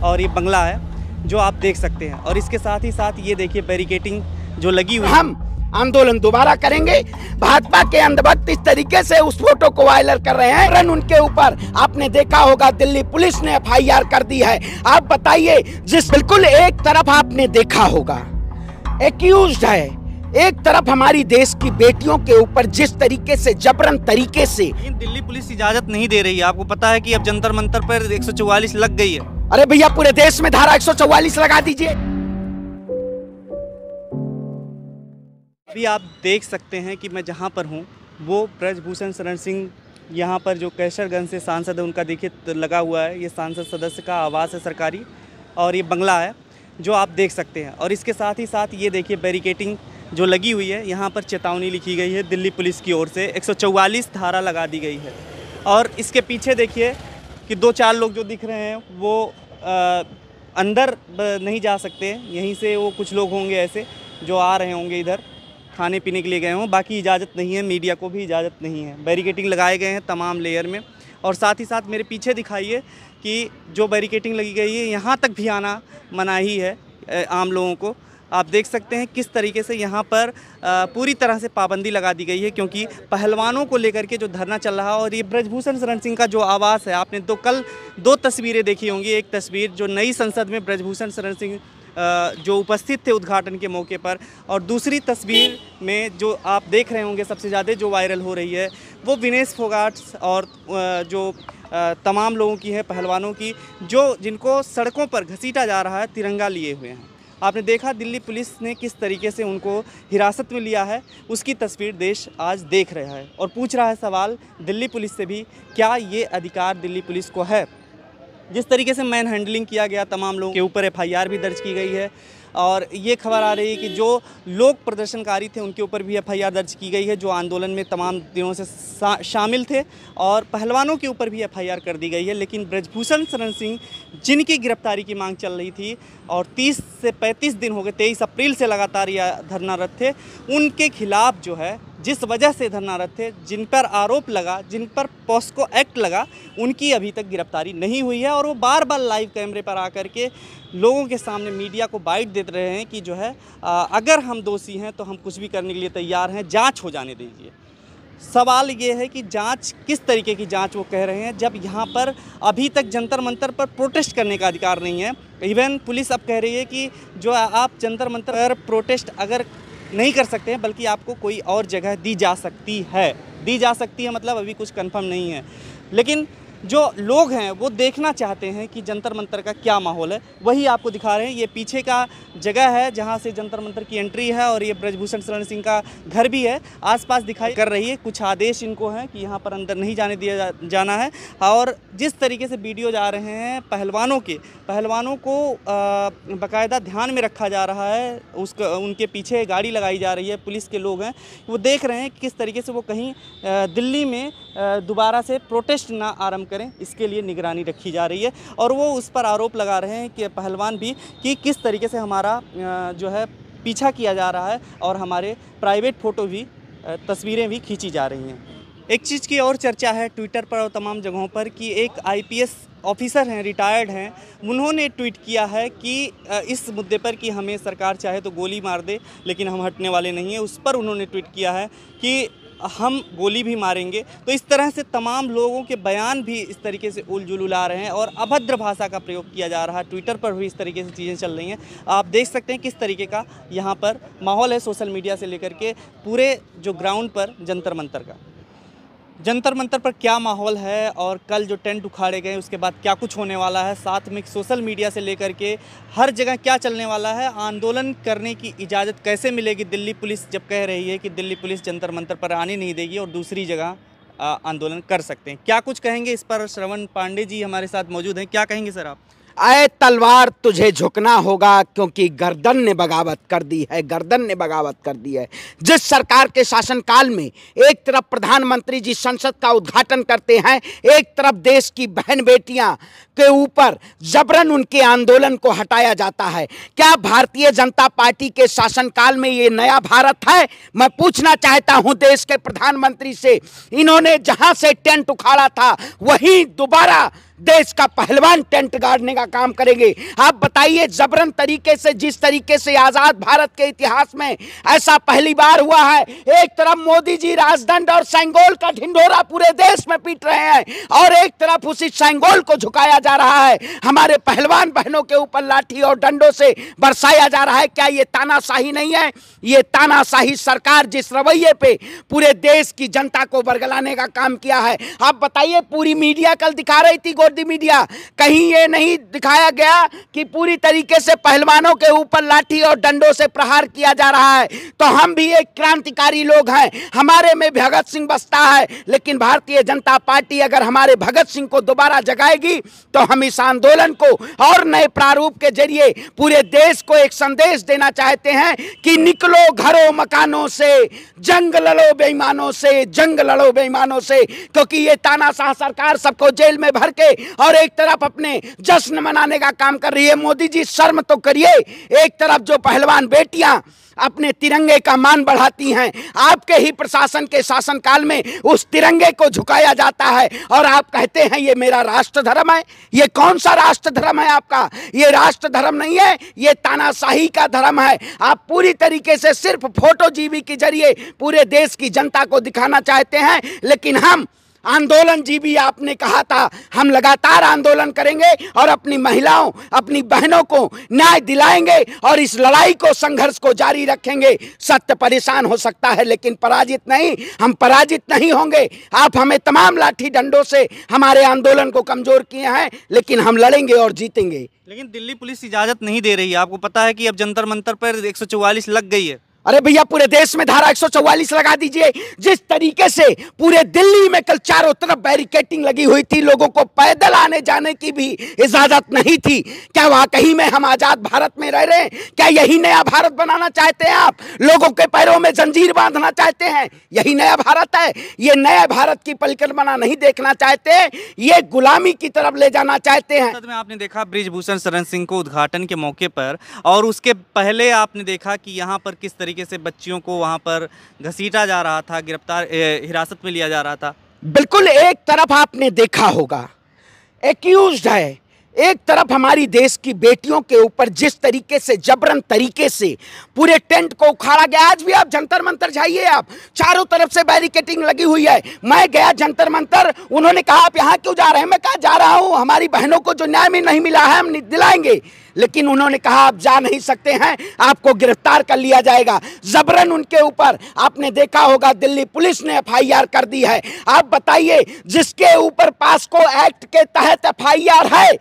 और ये बंगला है जो आप देख सकते हैं। और इसके साथ ही साथ ये देखिए बैरिकेटिंग जो लगी हुई है। हम आंदोलन दोबारा करेंगे। भाजपा के अंधभक्त इस तरीके से उस फोटो को वायरल कर रहे हैं। रन उनके ऊपर आपने देखा होगा दिल्ली पुलिस ने FIR कर दी है। आप बताइए, जिस बिल्कुल एक तरफ आपने देखा होगा एक्यूज्ड है, एक तरफ हमारी देश की बेटियों के ऊपर जिस तरीके से जबरन तरीके से दिल्ली पुलिस इजाजत नहीं दे रही है। आपको पता है कि अब जंतर मंतर पर 144 लग गई है। अरे भैया, पूरे देश में धारा 144 लगा दीजिए। अभी आप देख सकते हैं कि मैं जहां पर हूं वो ब्रजभूषण शरण सिंह, यहां पर जो कैसरगंज से सांसद है उनका देखिए लगा हुआ है। ये सांसद सदस्य का आवास है सरकारी, और ये बंगला है जो आप देख सकते हैं। और इसके साथ ही साथ ये देखिए बैरिकेटिंग जो लगी हुई है। यहाँ पर चेतावनी लिखी गई है दिल्ली पुलिस की ओर से, 144 धारा लगा दी गई है। और इसके पीछे देखिए कि 2-4 लोग जो दिख रहे हैं वो अंदर नहीं जा सकते। यहीं से वो कुछ लोग होंगे ऐसे जो आ रहे होंगे इधर खाने पीने के लिए गए हों। बाकी इजाज़त नहीं है, मीडिया को भी इजाज़त नहीं है। बैरिकेटिंग लगाए गए हैं तमाम लेयर में। और साथ ही साथ मेरे पीछे दिखाइए कि जो बैरिकेटिंग लगी गई है यहाँ तक भी आना मनाही है आम लोगों को। आप देख सकते हैं किस तरीके से यहाँ पर पूरी तरह से पाबंदी लगा दी गई है, क्योंकि पहलवानों को लेकर के जो धरना चल रहा है। और ये ब्रजभूषण शरण सिंह का जो आवास है, आपने तो कल 2 तस्वीरें देखी होंगी। एक तस्वीर जो नई संसद में ब्रजभूषण शरण सिंह जो उपस्थित थे उद्घाटन के मौके पर, और दूसरी तस्वीर में जो आप देख रहे होंगे सबसे ज़्यादा जो वायरल हो रही है वो विनेश फोगाट्स और जो तमाम लोगों की है, पहलवानों की, जो जिनको सड़कों पर घसीटा जा रहा है तिरंगा लिए हुए हैं। आपने देखा दिल्ली पुलिस ने किस तरीके से उनको हिरासत में लिया है, उसकी तस्वीर देश आज देख रहा है और पूछ रहा है सवाल दिल्ली पुलिस से भी, क्या ये अधिकार दिल्ली पुलिस को है। जिस तरीके से मैन हैंडलिंग किया गया, तमाम लोगों के ऊपर FIR भी दर्ज की गई है। और ये खबर आ रही है कि जो लोग प्रदर्शनकारी थे उनके ऊपर भी FIR दर्ज की गई है, जो आंदोलन में तमाम दिनों से शामिल थे, और पहलवानों के ऊपर भी FIR कर दी गई है। लेकिन ब्रजभूषण शरण सिंह जिनकी गिरफ्तारी की मांग चल रही थी और 30 से 35 दिन हो गए, 23 अप्रैल से लगातार यह धरनारत थे, उनके खिलाफ जो है जिस वजह से धरनारत थे, जिन पर आरोप लगा, जिन पर पॉस्को एक्ट लगा, उनकी अभी तक गिरफ्तारी नहीं हुई है। और वो बार बार लाइव कैमरे पर आकर के लोगों के सामने मीडिया को बाइट देते रहे हैं कि जो है अगर हम दोषी हैं तो हम कुछ भी करने के लिए तैयार हैं, जांच हो जाने दीजिए। सवाल ये है कि जांच किस तरीके की जांच वो कह रहे हैं, जब यहाँ पर अभी तक जंतर मंतर पर प्रोटेस्ट करने का अधिकार नहीं है। इवन पुलिस अब कह रही है कि जो आप जंतर मंतर पर प्रोटेस्ट अगर नहीं कर सकते हैं, बल्कि आपको कोई और जगह दी जा सकती है मतलब अभी कुछ कंफर्म नहीं है। लेकिन जो लोग हैं वो देखना चाहते हैं कि जंतर मंतर का क्या माहौल है, वही आपको दिखा रहे हैं। ये पीछे का जगह है जहां से जंतर मंतर की एंट्री है, और ये ब्रजभूषण शरण सिंह का घर भी है। आसपास दिखाई कर रही है, कुछ आदेश इनको हैं कि यहां पर अंदर नहीं जाने दिया जाना है। और जिस तरीके से वीडियो जा रहे हैं पहलवानों को बाकायदा ध्यान में रखा जा रहा है। उनके पीछे गाड़ी लगाई जा रही है, पुलिस के लोग हैं, वो देख रहे हैं कि किस तरीके से वो कहीं दिल्ली में दोबारा से प्रोटेस्ट ना आरंभ करें, इसके लिए निगरानी रखी जा रही है। और वो उस पर आरोप लगा रहे हैं कि पहलवान भी कि किस तरीके से हमारा जो है पीछा किया जा रहा है, और हमारे प्राइवेट फ़ोटो भी, तस्वीरें भी खींची जा रही हैं। एक चीज़ की और चर्चा है ट्विटर पर और तमाम जगहों पर कि एक IPS ऑफिसर हैं, रिटायर्ड हैं, उन्होंने ट्वीट किया है कि इस मुद्दे पर कि हमें सरकार चाहे तो गोली मार दे लेकिन हम हटने वाले नहीं हैं। उस पर उन्होंने ट्वीट किया है कि हम गोली भी मारेंगे। तो इस तरह से तमाम लोगों के बयान भी इस तरीके से उलझुल आ रहे हैं और अभद्र भाषा का प्रयोग किया जा रहा है। ट्विटर पर भी इस तरीके से चीज़ें चल रही हैं। आप देख सकते हैं किस तरीके का यहाँ पर माहौल है सोशल मीडिया से लेकर के पूरे जो ग्राउंड पर जंतर मंतर का। जंतर मंतर पर क्या माहौल है और कल जो टेंट उखाड़े गए उसके बाद क्या कुछ होने वाला है, साथ में सोशल मीडिया से लेकर के हर जगह क्या चलने वाला है, आंदोलन करने की इजाज़त कैसे मिलेगी। दिल्ली पुलिस जब कह रही है कि दिल्ली पुलिस जंतर मंतर पर आने नहीं देगी और दूसरी जगह आंदोलन कर सकते हैं, क्या कुछ कहेंगे इस पर। श्रवण पांडे जी हमारे साथ मौजूद हैं, क्या कहेंगे सर आप। आए तलवार तुझे झुकना होगा क्योंकि गर्दन ने बगावत कर दी है, गर्दन ने बगावत कर दी है। जिस सरकार के शासनकाल में एक तरफ प्रधानमंत्री जी संसद का उद्घाटन करते हैं, एक तरफ देश की बहन बेटियां के ऊपर जबरन उनके आंदोलन को हटाया जाता है। क्या भारतीय जनता पार्टी के शासनकाल में ये नया भारत है? मैं पूछना चाहता हूं देश के प्रधानमंत्री से। इन्होंने जहां से टेंट उखाड़ा था वहीं दोबारा देश का पहलवान टेंट गाड़ने का काम करेंगे। आप बताइए, जबरन तरीके से, जिस तरीके से आजाद भारत के इतिहास में ऐसा पहली बार हुआ है, एक तरफ मोदी जी राजदंड और सेंगोल का ढिंढोरा पूरे देश में पीट रहे हैं और एक तरफ उसी सेंगोल को झुकाया जा रहा है, हमारे पहलवान बहनों के ऊपर लाठी और डंडों से बरसाया जा रहा है। क्या ये तानाशाही नहीं है? ये तानाशाही सरकार जिस रवैये पे पूरे देश की जनता को बरगलाने का काम किया है। आप बताइए, पूरी मीडिया कल दिखा रही थी, गोदी मीडिया, कहीं ये नहीं दिखाया गया कि पूरी तरीके से पहलवानों के ऊपर लाठी और डंडों से प्रहार किया जा रहा है। तो हम भी एक क्रांतिकारी लोग हैं, हमारे में भगत सिंह बसता है, लेकिन भारतीय जनता पार्टी अगर हमारे भगत सिंह को दोबारा जगाएगी तो हम इस आंदोलन को और नए प्रारूप के जरिए पूरे देश को एक संदेश देना चाहते हैं कि निकलो घरों मकानों से, जंग लड़ो बेईमानों से, जंग लड़ो बेईमानों से। क्योंकि ये तानाशाह सरकार सबको जेल में भर के और एक तरफ अपने जश्न मनाने का काम कर रही है। मोदी जी शर्म तो करिए, एक तरफ जो पहलवान बेटियां अपने तिरंगे का मान बढ़ाती हैं, आपके ही प्रशासन के शासनकाल में उस तिरंगे को झुकाया जाता है और आप कहते हैं ये मेरा राष्ट्र धर्म है। ये कौन सा राष्ट्र धर्म है आपका? ये राष्ट्र धर्म नहीं है, ये तानाशाही का धर्म है। आप पूरी तरीके से सिर्फ फोटोजीबी के जरिए पूरे देश की जनता को दिखाना चाहते हैं, लेकिन हम आंदोलन जीवी, आपने कहा था हम लगातार आंदोलन करेंगे और अपनी महिलाओं, अपनी बहनों को न्याय दिलाएंगे और इस लड़ाई को, संघर्ष को जारी रखेंगे। सत्य परेशान हो सकता है लेकिन पराजित नहीं, हम पराजित नहीं होंगे। आप हमें तमाम लाठी डंडों से हमारे आंदोलन को कमजोर किए हैं, लेकिन हम लड़ेंगे और जीतेंगे। लेकिन दिल्ली पुलिस इजाजत नहीं दे रही है। आपको पता है कि अब जंतर मंतर पर 144 लग गई है। अरे भैया, पूरे देश में धारा 144 लगा दीजिए। जिस तरीके से पूरे दिल्ली में कल चारों तरफ बैरिकेटिंग लगी हुई थी, लोगों को पैदल आने जाने की भी इजाजत नहीं थी। क्या वाकई में हम आजाद भारत में रह रहे हैं? क्या यही नया भारत बनाना चाहते हैं आप? लोगों के पैरों में जंजीर बांधना चाहते हैं? यही नया भारत है? ये नया भारत की परिकल्पना नहीं देखना चाहते, ये गुलामी की तरफ ले जाना चाहते हैं। में आपने देखा ब्रिजभूषण शरण सिंह को उद्घाटन के मौके पर, और उसके पहले आपने देखा कि यहाँ पर किस तरीके से बच्चियों को वहां पर घसीटा जा रहा था, गिरफ्तार, हिरासत में लिया जा रहा था। बिल्कुल, एक तरफ आपने देखा होगा एक्यूज्ड है, एक तरफ हमारी देश की बेटियों के ऊपर जिस तरीके से जबरन तरीके से पूरे टेंट को उखाड़ा गया। आज भी आप जंतर मंतर जाइए, आप चारों तरफ से बैरिकेटिंग लगी हुई है। मैं गया जंतर मंतर, उन्होंने कहा आप यहाँ क्यों जा रहे हैं? मैं कहा जा रहा हूँ, हमारी बहनों को जो न्याय में नहीं मिला है हम दिलाएंगे। लेकिन उन्होंने कहा आप जा नहीं सकते हैं, आपको गिरफ्तार कर लिया जाएगा। जबरन उनके ऊपर आपने देखा होगा दिल्ली पुलिस ने एफआईआर कर दी है। आप बताइए, जिसके ऊपर पास्को एक्ट के तहत एफआईआर है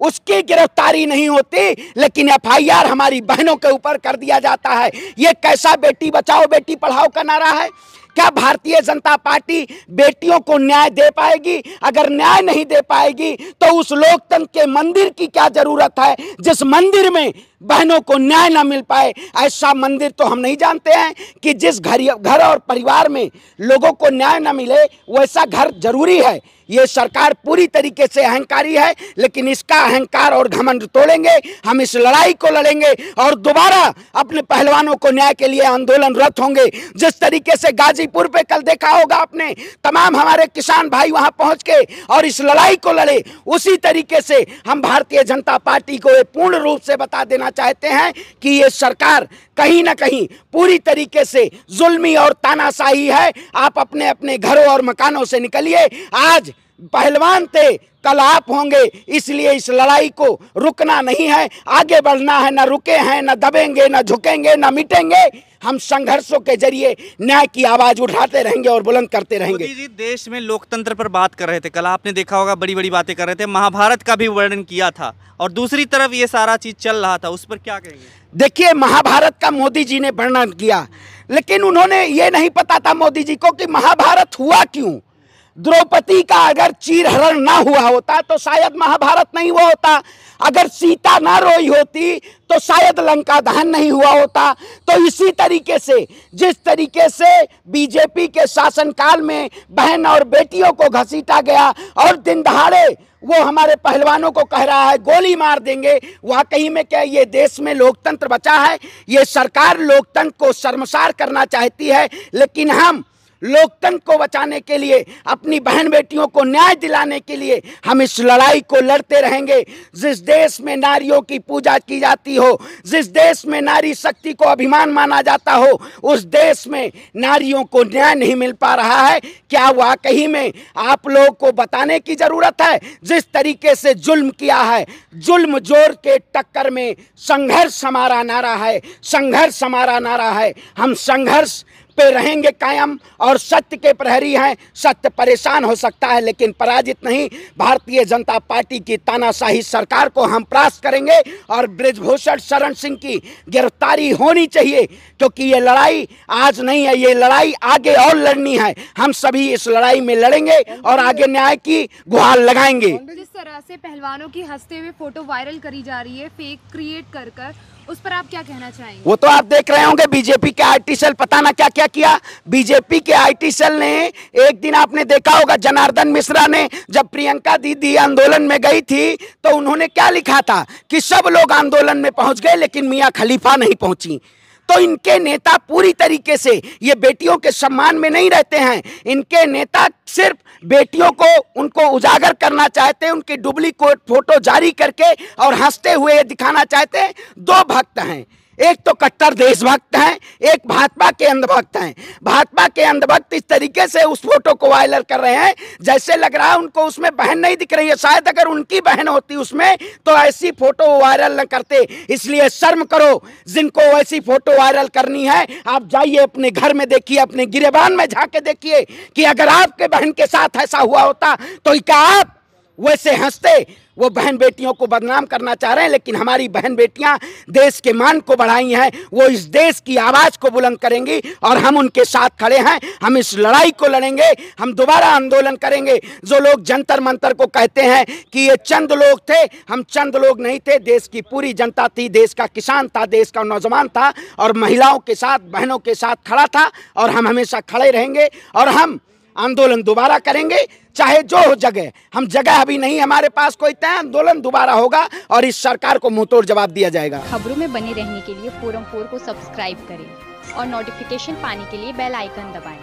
उसकी गिरफ्तारी नहीं होती, लेकिन एफआईआर हमारी बहनों के ऊपर कर दिया जाता है। ये कैसा बेटी बचाओ बेटी पढ़ाओ का नारा है? क्या भारतीय जनता पार्टी बेटियों को न्याय दे पाएगी? अगर न्याय नहीं दे पाएगी तो उस लोकतंत्र के मंदिर की क्या जरूरत है, जिस मंदिर में बहनों को न्याय ना मिल पाए? ऐसा मंदिर तो हम नहीं जानते हैं कि जिस घर और परिवार में लोगों को न्याय ना मिले वैसा घर जरूरी है। ये सरकार पूरी तरीके से अहंकारी है, लेकिन इसका अहंकार और घमंड तोड़ेंगे। हम इस लड़ाई को लड़ेंगे और दोबारा अपने पहलवानों को न्याय के लिए आंदोलनरत होंगे। जिस तरीके से गाजीपुर पे कल देखा होगा आपने, तमाम हमारे किसान भाई वहां पहुंच के और इस लड़ाई को लड़े, उसी तरीके से हम भारतीय जनता पार्टी को पूर्ण रूप से बता देना चाहते हैं कि ये सरकार कहीं ना कहीं पूरी तरीके से जुल्मी और तानाशाही है। आप अपने अपने घरों और मकानों से निकलिए। आज पहलवान थे, कल आप होंगे, इसलिए इस लड़ाई को रुकना नहीं है, आगे बढ़ना है। न रुके हैं, न दबेंगे, न झुकेंगे, न मिटेंगे। हम संघर्षों के जरिए न्याय की आवाज उठाते रहेंगे और बुलंद करते रहेंगे। मोदी जी देश में लोकतंत्र पर बात कर रहे थे, कल आपने देखा होगा बड़ी बड़ी बातें कर रहे थे, महाभारत का भी वर्णन किया था, और दूसरी तरफ ये सारा चीज चल रहा था, उस पर क्या कहेंगे? देखिए, महाभारत का मोदी जी ने वर्णन किया, लेकिन उन्होंने ये नहीं पता था मोदी जी को कि महाभारत हुआ क्यों। द्रौपदी का अगर चीरहरण ना हुआ होता तो शायद महाभारत नहीं हुआ होता। अगर सीता ना रोई होती तो शायद लंका दहन नहीं हुआ होता। तो इसी तरीके से जिस तरीके से बीजेपी के शासनकाल में बहन और बेटियों को घसीटा गया और दिन दहाड़े वो हमारे पहलवानों को कह रहा है गोली मार देंगे, वाकई में क्या ये देश में लोकतंत्र बचा है? ये सरकार लोकतंत्र को शर्मसार करना चाहती है, लेकिन हम लोकतंत्र को बचाने के लिए, अपनी बहन बेटियों को न्याय दिलाने के लिए हम इस लड़ाई को लड़ते रहेंगे। जिस देश में नारियों की पूजा की जाती हो, जिस देश में नारी शक्ति को अभिमान माना जाता हो, उस देश में नारियों को न्याय नहीं मिल पा रहा है। क्या वाकई में आप लोगों को बताने की जरूरत है? जिस तरीके से जुल्म किया है, जुल्म जोर के टक्कर में संघर्ष हमारा नारा है, संघर्ष हमारा नारा है। हम संघर्ष पे रहेंगे कायम और सत्य के प्रहरी हैं। सत्य परेशान हो सकता है लेकिन पराजित नहीं। भारतीय जनता पार्टी की तानाशाही सरकार को हम परास्त करेंगे और बृजभूषण शरण सिंह की गिरफ्तारी होनी चाहिए, क्योंकि ये लड़ाई आज नहीं है, ये लड़ाई आगे और लड़नी है। हम सभी इस लड़ाई में लड़ेंगे और आगे न्याय की गुहार लगाएंगे। जिस तरह से पहलवानों की हंसते हुए फोटो वायरल करी जा रही है फेक क्रिएट कर, उस पर आप क्या कहना चाहेंगे? वो तो आप देख रहे होंगे, बीजेपी के आईटी सेल पता ना क्या क्या किया। बीजेपी के आईटी सेल ने एक दिन आपने देखा होगा, जनार्दन मिश्रा ने जब प्रियंका दीदी आंदोलन में गई थी तो उन्होंने क्या लिखा था कि सब लोग आंदोलन में पहुंच गए लेकिन मियां खलीफा नहीं पहुंची। तो इनके नेता पूरी तरीके से ये बेटियों के सम्मान में नहीं रहते हैं। इनके नेता सिर्फ बेटियों को उनको उजागर करना चाहते हैं, उनकी डुप्लीकेट फोटो जारी करके और हंसते हुए दिखाना चाहते हैं। दो भक्त हैं, एक तो कट्टर देशभक्त हैं, एक भाजपा के अंधभक्त हैं। भाजपा के अंधभक्त इस तरीके से उस फोटो को वायरल कर रहे हैं जैसे लग रहा है उनको उसमें बहन नहीं दिख रही है। शायद अगर उनकी बहन होती उसमें तो ऐसी फोटो वायरल न करते। इसलिए शर्म करो, जिनको ऐसी फोटो वायरल करनी है आप जाइए अपने घर में देखिए, अपने गिरेबान में झांके देखिए कि अगर आपके बहन के साथ ऐसा हुआ होता तो क्या आप वैसे हंसते? वो बहन बेटियों को बदनाम करना चाह रहे हैं, लेकिन हमारी बहन बेटियां देश के मान को बढ़ाई हैं। वो इस देश की आवाज को बुलंद करेंगी और हम उनके साथ खड़े हैं। हम इस लड़ाई को लड़ेंगे, हम दोबारा आंदोलन करेंगे। जो लोग जंतर मंतर को कहते हैं कि ये चंद लोग थे, हम चंद लोग नहीं थे। देश की पूरी जनता थी, देश का किसान था, देश का नौजवान था और महिलाओं के साथ, बहनों के साथ खड़ा था। और हम हमेशा खड़े रहेंगे और हम आंदोलन दोबारा करेंगे, चाहे जो हो जगह। हम जगह अभी नहीं हमारे पास कोई तय, आंदोलन दोबारा होगा और इस सरकार को मुंहतोड़ जवाब दिया जाएगा। खबरों में बने रहने के लिए फोरम 4 को सब्सक्राइब करें और नोटिफिकेशन पाने के लिए बेल आइकन दबाएं।